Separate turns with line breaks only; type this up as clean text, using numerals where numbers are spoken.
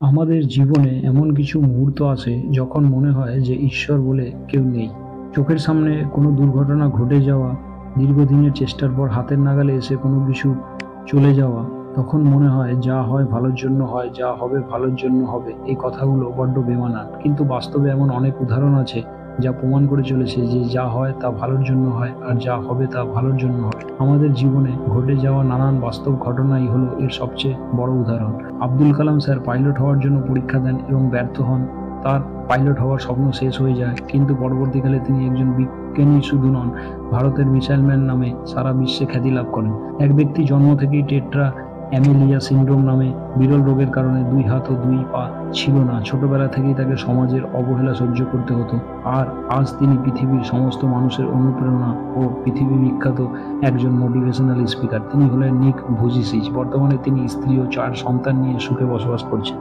আমাদের জীবনে এমন কিছু মুহূর্ত আছে যখন মনে হয় যে ঈশ্বর বলে কেউ নেই। চোখের সামনে কোনো দুর্ঘটনা ঘটে যাওয়া, দীর্ঘদিনের চেষ্টার পর হাতের নাগালে এসে কোনো কিছু চলে যাওয়া, তখন মনে হয় যা হয় ভালোর জন্য হয়, যা হবে ভালোর জন্য হবে। এই কথাগুলো বড্ড বেমানান, কিন্তু বাস্তবে এমন অনেক উদাহরণ আছে যা প্রমাণ করে চলেছে যে যা হয় তা ভালোর জন্য হয়, আর যা হবে তা ভালোর জন্য হবে। আমাদের জীবনে ঘটে যাওয়া নানান বাস্তব ঘটনাই হলো এর সবচেয়ে বড় উদাহরণ। আব্দুল কালাম স্যার পাইলট হওয়ার জন্য পরীক্ষা দেন এবং ব্যর্থ হন। তার পাইলট হওয়ার স্বপ্ন শেষ হয়ে যায়, কিন্তু পরবর্তীকালে তিনি একজন বিজ্ঞানী শুধু নন, ভারতের মিসাইল ম্যান নামে সারা বিশ্বে খ্যাতি লাভ করেন। এক ব্যক্তি জন্ম থেকেই টেট্রা অ্যামেলিয়া সিন্ড্রোম নামে বিরল রোগের কারণে 2 হাত ও 2 পা ছিল না। ছোটবেলা থেকেই তাকে সমাজের অবহেলা সহ্য করতে হতো। আর আজ তিনি পৃথিবীর সমস্ত মানুষের অনুপ্রেরণা ও পৃথিবী বিখ্যাত একজন মোটিভেশনাল স্পিকার। তিনি হলেন নিক ভুজিসিচ। বর্তমানে তিনি স্ত্রী ও 4 সন্তান নিয়ে সুখে বসবাস করছেন।